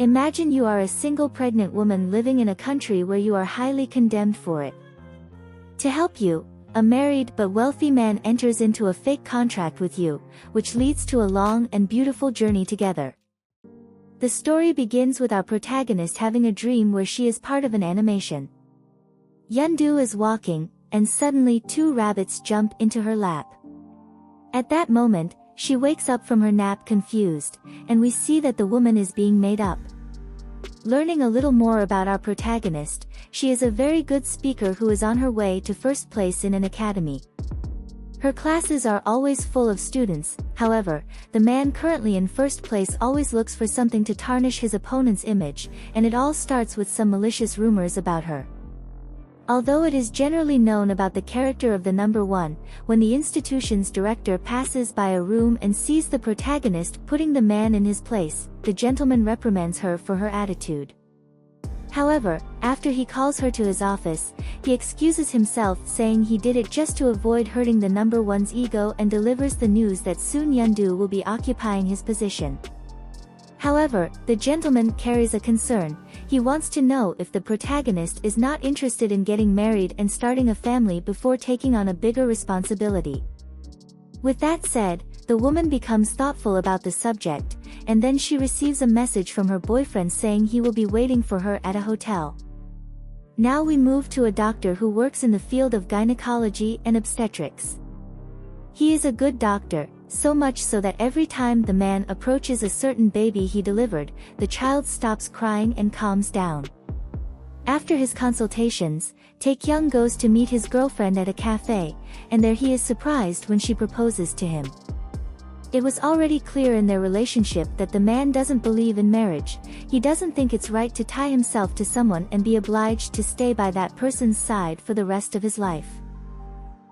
Imagine you are a single pregnant woman living in a country where you are highly condemned for it. To help you, a married but wealthy man enters into a fake contract with you, which leads to a long and beautiful journey together. The story begins with our protagonist having a dream where she is part of an animation. Yundu is walking, and suddenly two rabbits jump into her lap. At that moment, she wakes up from her nap confused, and we see that the woman is being made up. Learning a little more about our protagonist, she is a very good speaker who is on her way to first place in an academy. Her classes are always full of students. However, the man currently in first place always looks for something to tarnish his opponent's image, and it all starts with some malicious rumors about her. Although it is generally known about the character of the number one, when the institution's director passes by a room and sees the protagonist putting the man in his place, the gentleman reprimands her for her attitude. However, after he calls her to his office, he excuses himself saying he did it just to avoid hurting the number one's ego and delivers the news that soon Yundu will be occupying his position. However, the gentleman carries a concern. He wants to know if the protagonist is not interested in getting married and starting a family before taking on a bigger responsibility. With that said, the woman becomes thoughtful about the subject, and then she receives a message from her boyfriend saying he will be waiting for her at a hotel. Now we move to a doctor who works in the field of gynecology and obstetrics. He is a good doctor, so much so that every time the man approaches a certain baby he delivered, the child stops crying and calms down. After his consultations, Taekyung goes to meet his girlfriend at a cafe, and there he is surprised when she proposes to him. It was already clear in their relationship that the man doesn't believe in marriage. He doesn't think it's right to tie himself to someone and be obliged to stay by that person's side for the rest of his life.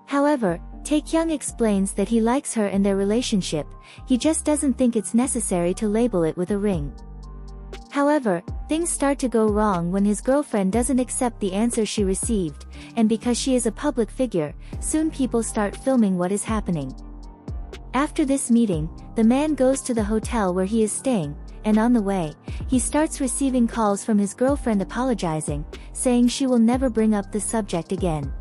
However, Taekyung explains that he likes her and their relationship, he just doesn't think it's necessary to label it with a ring. However, things start to go wrong when his girlfriend doesn't accept the answer she received, and because she is a public figure, soon people start filming what is happening. After this meeting, the man goes to the hotel where he is staying, and on the way, he starts receiving calls from his girlfriend apologizing, saying she will never bring up the subject again.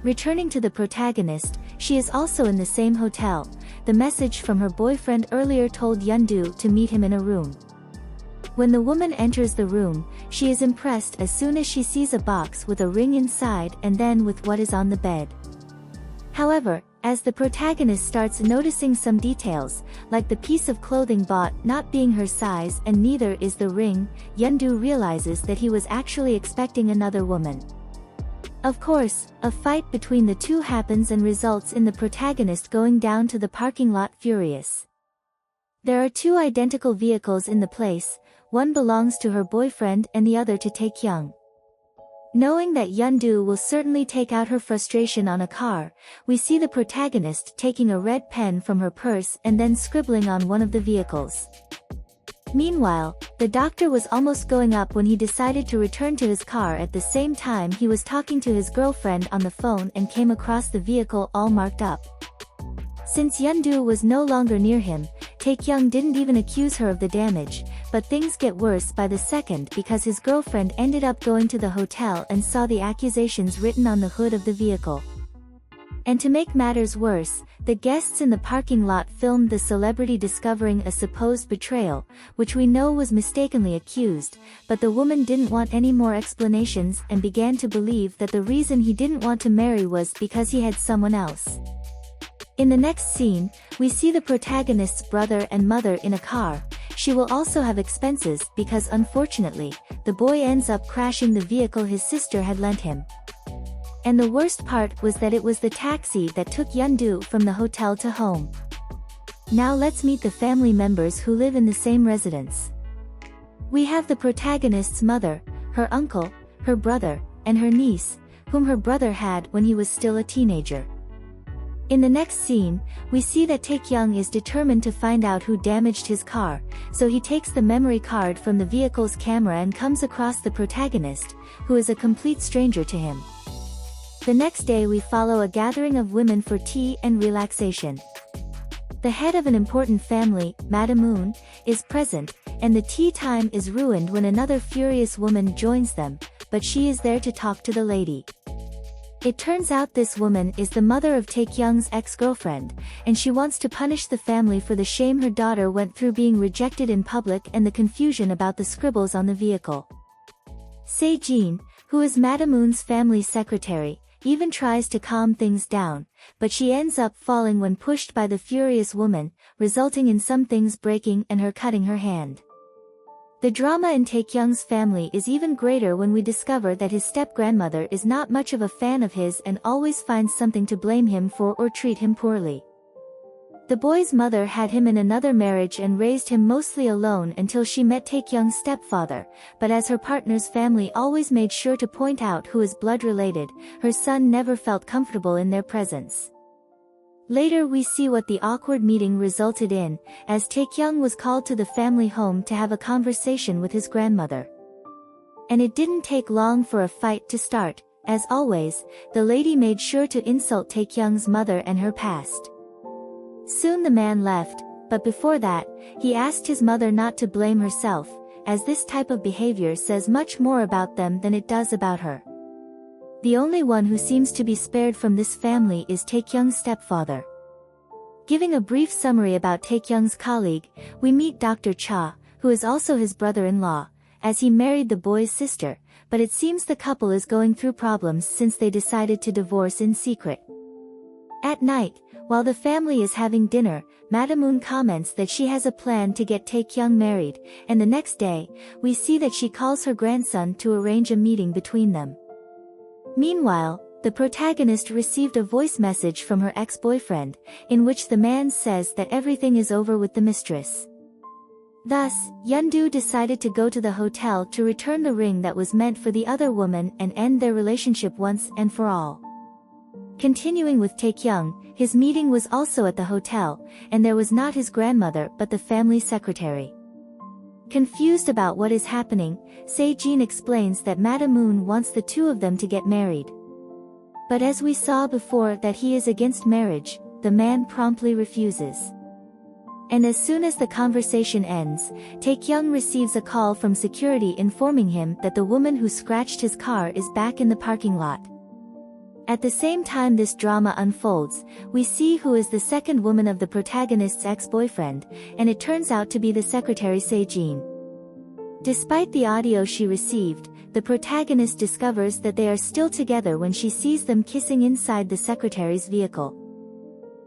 Returning to the protagonist, she is also in the same hotel. The message from her boyfriend earlier told Yundu to meet him in a room. When the woman enters the room, she is impressed as soon as she sees a box with a ring inside and then with what is on the bed. However, as the protagonist starts noticing some details, like the piece of clothing bought not being her size and neither is the ring, Yundu realizes that he was actually expecting another woman. Of course, a fight between the two happens and results in the protagonist going down to the parking lot furious. There are two identical vehicles in the place, one belongs to her boyfriend and the other to Taekyung. Knowing that Yundu will certainly take out her frustration on a car, we see the protagonist taking a red pen from her purse and then scribbling on one of the vehicles. Meanwhile, the doctor was almost going up when he decided to return to his car. At the same time he was talking to his girlfriend on the phone and came across the vehicle all marked up. Since Yundu was no longer near him, Taekyung didn't even accuse her of the damage, but things get worse by the second because his girlfriend ended up going to the hotel and saw the accusations written on the hood of the vehicle. And to make matters worse, the guests in the parking lot filmed the celebrity discovering a supposed betrayal, which we know was mistakenly accused, but the woman didn't want any more explanations and began to believe that the reason he didn't want to marry was because he had someone else. In the next scene, we see the protagonist's brother and mother in a car. She will also have expenses because unfortunately, the boy ends up crashing the vehicle his sister had lent him. And the worst part was that it was the taxi that took Yundu from the hotel to home. Now let's meet the family members who live in the same residence. We have the protagonist's mother, her uncle, her brother, and her niece, whom her brother had when he was still a teenager. In the next scene, we see that Taekyung is determined to find out who damaged his car, so he takes the memory card from the vehicle's camera and comes across the protagonist, who is a complete stranger to him. The next day we follow a gathering of women for tea and relaxation. The head of an important family, Madam Moon, is present, and the tea time is ruined when another furious woman joins them, but she is there to talk to the lady. It turns out this woman is the mother of Taekyung's ex-girlfriend, and she wants to punish the family for the shame her daughter went through being rejected in public and the confusion about the scribbles on the vehicle. Se-jin, who is Madam Moon's family secretary, even tries to calm things down, but she ends up falling when pushed by the furious woman, resulting in some things breaking and her cutting her hand. The drama in Taekyung's family is even greater when we discover that his step-grandmother is not much of a fan of his and always finds something to blame him for or treat him poorly. The boy's mother had him in another marriage and raised him mostly alone until she met Taekyung's stepfather, but as her partner's family always made sure to point out who is blood-related, her son never felt comfortable in their presence. Later we see what the awkward meeting resulted in, as Taekyung was called to the family home to have a conversation with his grandmother. And it didn't take long for a fight to start. As always, the lady made sure to insult Taekyung's mother and her past. Soon the man left, but before that, he asked his mother not to blame herself, as this type of behavior says much more about them than it does about her. The only one who seems to be spared from this family is Taekyung's stepfather. Giving a brief summary about Taekyung's colleague, we meet Dr. Cha, who is also his brother-in-law, as he married the boy's sister, but it seems the couple is going through problems since they decided to divorce in secret. At night, while the family is having dinner, Madam Moon comments that she has a plan to get Taekyung married, and the next day, we see that she calls her grandson to arrange a meeting between them. Meanwhile, the protagonist received a voice message from her ex-boyfriend, in which the man says that everything is over with the mistress. Thus, Yeondu decided to go to the hotel to return the ring that was meant for the other woman and end their relationship once and for all. Continuing with Taekyung, his meeting was also at the hotel, and there was not his grandmother but the family secretary. Confused about what is happening, Se-jin explains that Madam Moon wants the two of them to get married. But as we saw before that he is against marriage, the man promptly refuses. And as soon as the conversation ends, Taekyung receives a call from security informing him that the woman who scratched his car is back in the parking lot. At the same time this drama unfolds, we see who is the second woman of the protagonist's ex-boyfriend, and it turns out to be the secretary Se-jin. Despite the audio she received, the protagonist discovers that they are still together when she sees them kissing inside the secretary's vehicle.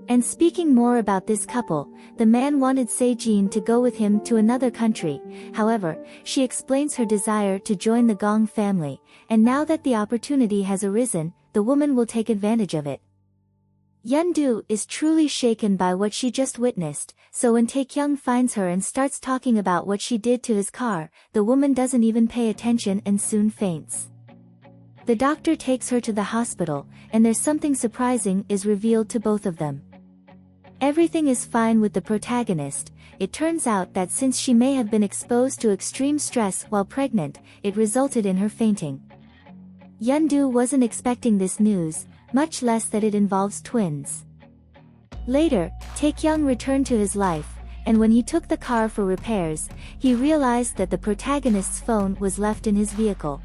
And speaking more about this couple, the man wanted Se-jin to go with him to another country, however, she explains her desire to join the Gong family, and now that the opportunity has arisen, the woman will take advantage of it. Yeondu is truly shaken by what she just witnessed, so when Taekyung finds her and starts talking about what she did to his car, the woman doesn't even pay attention and soon faints. The doctor takes her to the hospital, and there's something surprising is revealed to both of them. Everything is fine with the protagonist. It turns out that since she may have been exposed to extreme stress while pregnant, it resulted in her fainting. Yeondu wasn't expecting this news, much less that it involves twins. Later, Taekyung returned to his life, and when he took the car for repairs, he realized that the protagonist's phone was left in his vehicle.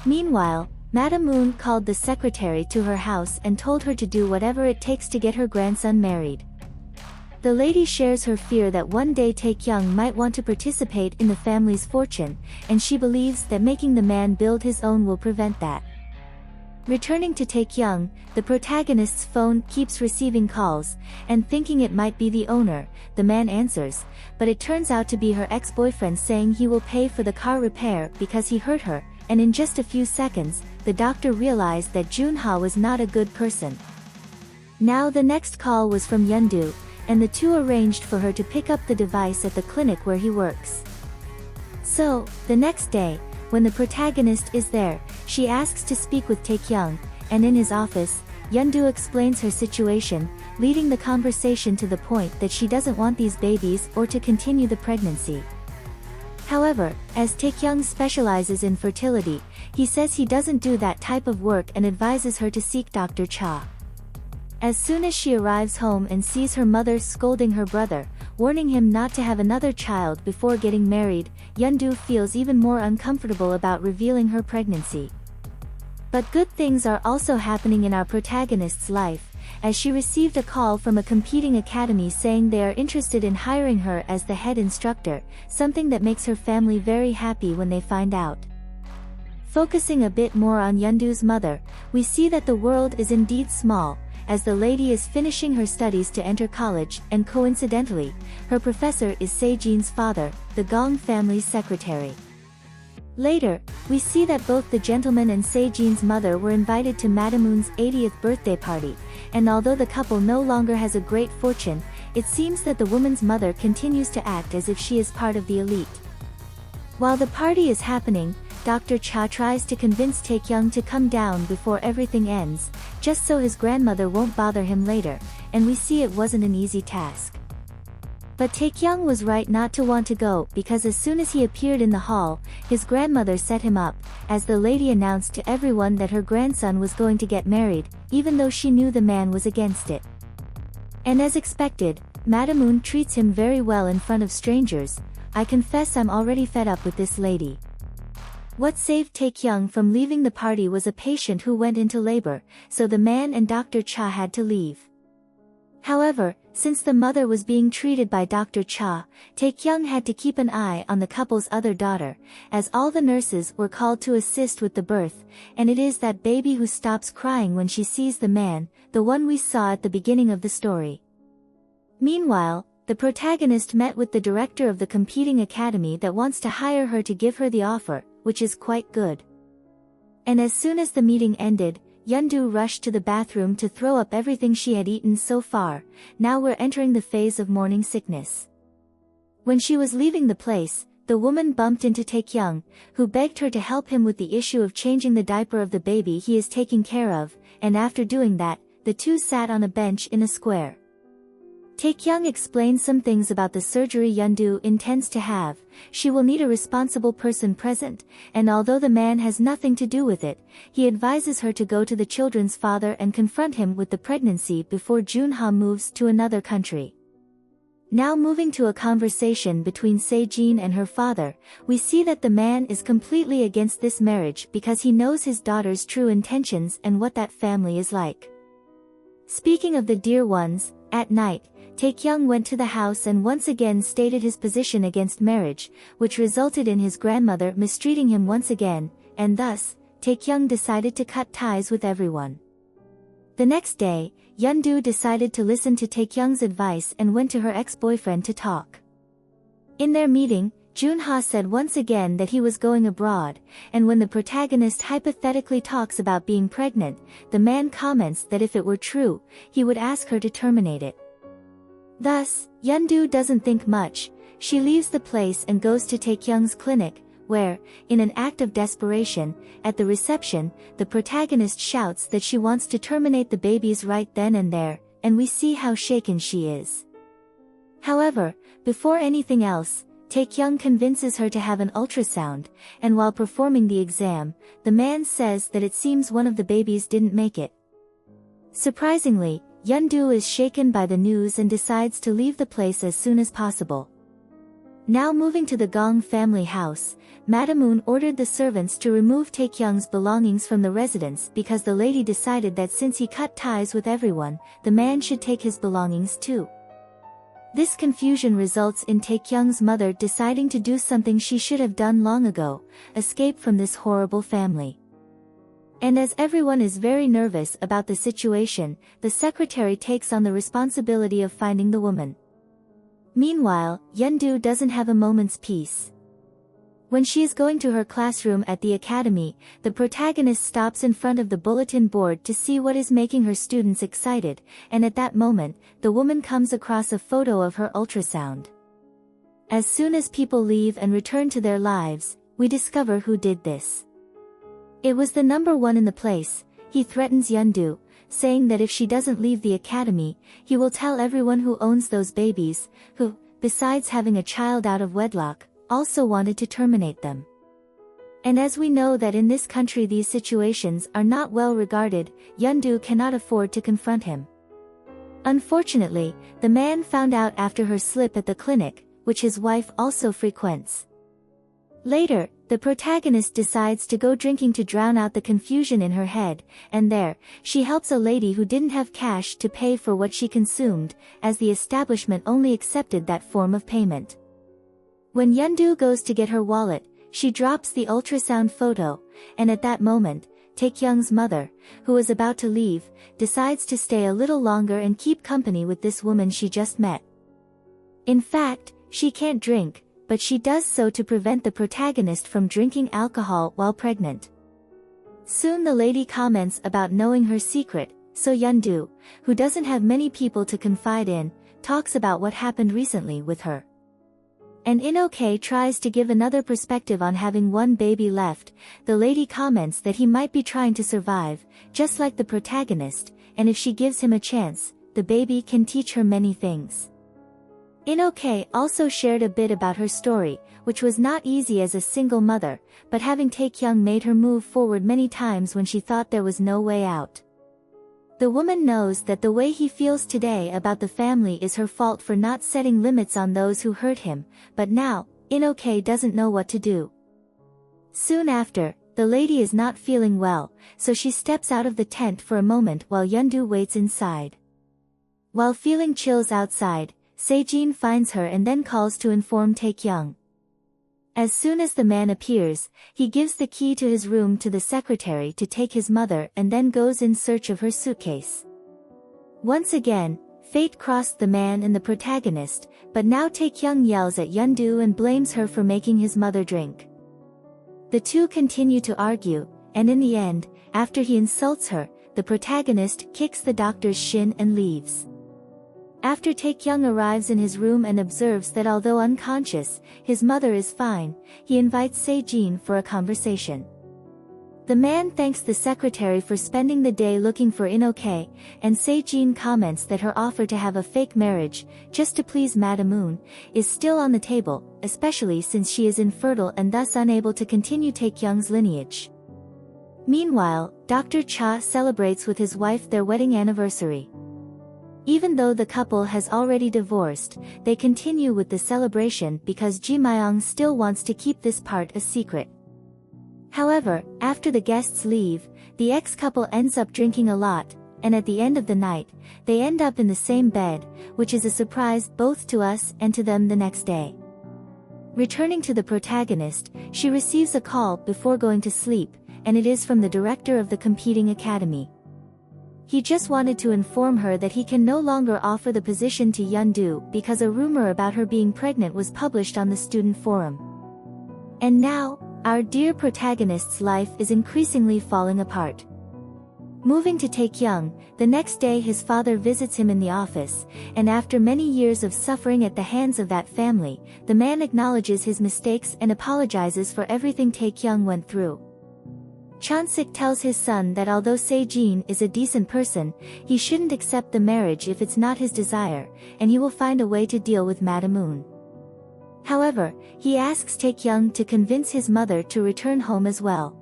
Meanwhile, Madam Moon called the secretary to her house and told her to do whatever it takes to get her grandson married. The lady shares her fear that one day Taekyung might want to participate in the family's fortune, and she believes that making the man build his own will prevent that. Returning to Taekyung, the protagonist's phone keeps receiving calls, and thinking it might be the owner, the man answers, but it turns out to be her ex-boyfriend saying he will pay for the car repair because he hurt her, and in just a few seconds, the doctor realized that Junha was not a good person. Now the next call was from Yeondu, and the two arranged for her to pick up the device at the clinic where he works. So, the next day, when the protagonist is there, she asks to speak with Taekyung, and in his office, Yeondu explains her situation, leading the conversation to the point that she doesn't want these babies or to continue the pregnancy. However, as Taekyung specializes in fertility, he says he doesn't do that type of work and advises her to seek Dr. Cha. As soon as she arrives home and sees her mother scolding her brother, warning him not to have another child before getting married, Yeondu feels even more uncomfortable about revealing her pregnancy. But good things are also happening in our protagonist's life, as she received a call from a competing academy saying they are interested in hiring her as the head instructor, something that makes her family very happy when they find out. Focusing a bit more on Yeondu's mother, we see that the world is indeed small, as the lady is finishing her studies to enter college, and coincidentally, her professor is Sejin's father, the Gong family's secretary. Later, we see that both the gentleman and Sejin's mother were invited to Madamoon's 80th birthday party, and although the couple no longer has a great fortune, it seems that the woman's mother continues to act as if she is part of the elite. While the party is happening, Dr. Cha tries to convince Taekyung to come down before everything ends, just so his grandmother won't bother him later, and we see it wasn't an easy task. But Taekyung was right not to want to go because as soon as he appeared in the hall, his grandmother set him up, as the lady announced to everyone that her grandson was going to get married, even though she knew the man was against it. And as expected, Madamoon treats him very well in front of strangers. I confess I'm already fed up with this lady. What saved Taekyung from leaving the party was a patient who went into labor, so the man and Dr. Cha had to leave. However, since the mother was being treated by Dr. Cha, Taekyung had to keep an eye on the couple's other daughter, as all the nurses were called to assist with the birth, and it is that baby who stops crying when she sees the man, the one we saw at the beginning of the story. Meanwhile, the protagonist met with the director of the competing academy that wants to hire her to give her the offer, which is quite good. And as soon as the meeting ended, Yeondu rushed to the bathroom to throw up everything she had eaten so far. Now we're entering the phase of morning sickness. When she was leaving the place, the woman bumped into Taekyung, who begged her to help him with the issue of changing the diaper of the baby he is taking care of, and after doing that, the two sat on a bench in a square. Taekyung explains some things about the surgery Yeondu intends to have. She will need a responsible person present, and although the man has nothing to do with it, he advises her to go to the children's father and confront him with the pregnancy before Junha moves to another country. Now moving to a conversation between Sejin and her father, we see that the man is completely against this marriage because he knows his daughter's true intentions and what that family is like. Speaking of the dear ones, at night, Taekyung went to the house and once again stated his position against marriage, which resulted in his grandmother mistreating him once again, and thus, Taekyung decided to cut ties with everyone. The next day, Yeondu decided to listen to Taekyung's advice and went to her ex-boyfriend to talk. In their meeting, Junha said once again that he was going abroad, and when the protagonist hypothetically talks about being pregnant, the man comments that if it were true, he would ask her to terminate it. Thus, Yeondu doesn't think much. She leaves the place and goes to Taekyung's clinic, where, in an act of desperation, at the reception, the protagonist shouts that she wants to terminate the babies right then and there, and we see how shaken she is. However, before anything else, Taekyung convinces her to have an ultrasound, and while performing the exam, the man says that it seems one of the babies didn't make it. Surprisingly, Yeondu is shaken by the news and decides to leave the place as soon as possible. Now moving to the Gong family house, Madamoon ordered the servants to remove Taekyung's belongings from the residence because the lady decided that since he cut ties with everyone, the man should take his belongings too. This confusion results in Taekyung's mother deciding to do something she should have done long ago, escape from this horrible family. And as everyone is very nervous about the situation, the secretary takes on the responsibility of finding the woman. Meanwhile, Yeondu doesn't have a moment's peace. When she is going to her classroom at the academy, the protagonist stops in front of the bulletin board to see what is making her students excited, and at that moment, the woman comes across a photo of her ultrasound. As soon as people leave and return to their lives, we discover who did this. It was the number one in the place. He threatens Yeondu, saying that if she doesn't leave the academy, he will tell everyone who owns those babies, who, besides having a child out of wedlock, also wanted to terminate them. And as we know that in this country these situations are not well regarded, Yeondu cannot afford to confront him. Unfortunately, the man found out after her slip at the clinic, which his wife also frequents. Later, the protagonist decides to go drinking to drown out the confusion in her head, and there, she helps a lady who didn't have cash to pay for what she consumed, as the establishment only accepted that form of payment. When Yeondu goes to get her wallet, she drops the ultrasound photo, and at that moment, Taekyung's mother, who is about to leave, decides to stay a little longer and keep company with this woman she just met. In fact, she can't drink, but she does so to prevent the protagonist from drinking alcohol while pregnant. Soon the lady comments about knowing her secret, so Yeondu, who doesn't have many people to confide in, talks about what happened recently with her. And In-OK tries to give another perspective on having one baby left. The lady comments that he might be trying to survive, just like the protagonist, and if she gives him a chance, the baby can teach her many things. In-OK also shared a bit about her story, which was not easy as a single mother, but having Taekyung made her move forward many times when she thought there was no way out. The woman knows that the way he feels today about the family is her fault for not setting limits on those who hurt him, but now, In-OK doesn't know what to do. Soon after, the lady is not feeling well, so she steps out of the tent for a moment while Yeondu waits inside. While feeling chills outside, Sejin finds her and then calls to inform Taekyung. As soon as the man appears, he gives the key to his room to the secretary to take his mother and then goes in search of her suitcase. Once again, fate crossed the man and the protagonist, but now Taekyung yells at Yeondu and blames her for making his mother drink. The two continue to argue, and in the end, after he insults her, the protagonist kicks the doctor's shin and leaves. After Taekyung arrives in his room and observes that although unconscious, his mother is fine, he invites Sejin for a conversation. The man thanks the secretary for spending the day looking for In-OK, and Sejin comments that her offer to have a fake marriage, just to please Madam Moon, is still on the table, especially since she is infertile and thus unable to continue Taekyung's lineage. Meanwhile, Dr. Cha celebrates with his wife their wedding anniversary. Even though the couple has already divorced, they continue with the celebration because Ji Myung still wants to keep this part a secret. However, after the guests leave, the ex-couple ends up drinking a lot, and at the end of the night, they end up in the same bed, which is a surprise both to us and to them the next day. Returning to the protagonist, she receives a call before going to sleep, and it is from the director of the competing academy. He just wanted to inform her that he can no longer offer the position to Yeondu because a rumor about her being pregnant was published on the student forum. And now, our dear protagonist's life is increasingly falling apart. Moving to Taekyung, the next day his father visits him in the office, and after many years of suffering at the hands of that family, the man acknowledges his mistakes and apologizes for everything Taekyung went through. Chansik tells his son that although Sejin is a decent person, he shouldn't accept the marriage if it's not his desire, and he will find a way to deal with Madam Moon. However, he asks Taekyung to convince his mother to return home as well.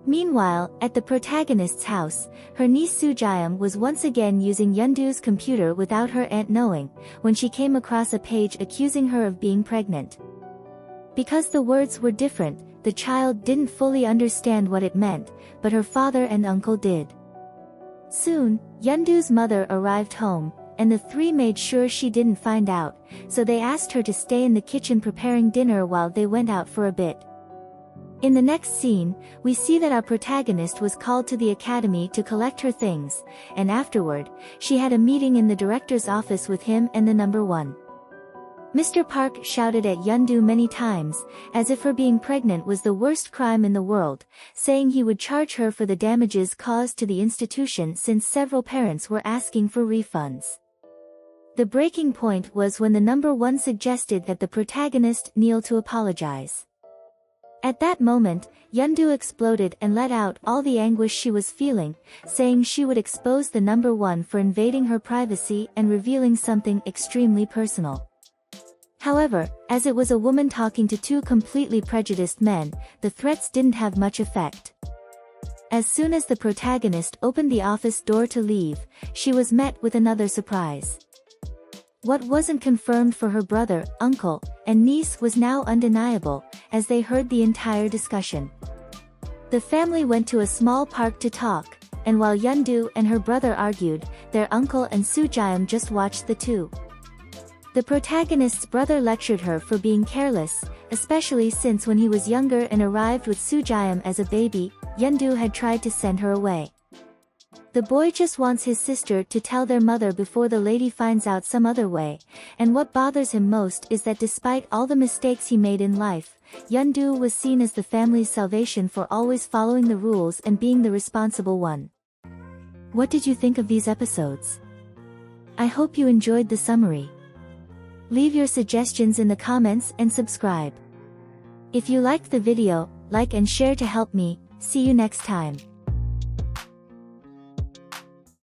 Meanwhile, at the protagonist's house, her niece Sujayam was once again using Yeondu's computer without her aunt knowing, when she came across a page accusing her of being pregnant. Because the words were different, the child didn't fully understand what it meant, but her father and uncle did. Soon, Yeondu's mother arrived home, and the three made sure she didn't find out, so they asked her to stay in the kitchen preparing dinner while they went out for a bit. In the next scene, we see that our protagonist was called to the academy to collect her things, and afterward, she had a meeting in the director's office with him and the number one. Mr. Park shouted at Yeondu many times, as if her being pregnant was the worst crime in the world, saying he would charge her for the damages caused to the institution since several parents were asking for refunds. The breaking point was when the number one suggested that the protagonist kneel to apologize. At that moment, Yeondu exploded and let out all the anguish she was feeling, saying she would expose the number one for invading her privacy and revealing something extremely personal. However, as it was a woman talking to two completely prejudiced men, the threats didn't have much effect. As soon as the protagonist opened the office door to leave, she was met with another surprise. What wasn't confirmed for her brother, uncle, and niece was now undeniable, as they heard the entire discussion. The family went to a small park to talk, and while Yeondu and her brother argued, their uncle and Soo-jaeom just watched the two. The protagonist's brother lectured her for being careless, especially since when he was younger and arrived with Soo-jaeom as a baby, Yeondu had tried to send her away. The boy just wants his sister to tell their mother before the lady finds out some other way, and what bothers him most is that despite all the mistakes he made in life, Yeondu was seen as the family's salvation for always following the rules and being the responsible one. What did you think of these episodes? I hope you enjoyed the summary. Leave your suggestions in the comments and subscribe. If you liked the video, like and share to help me. See you next time.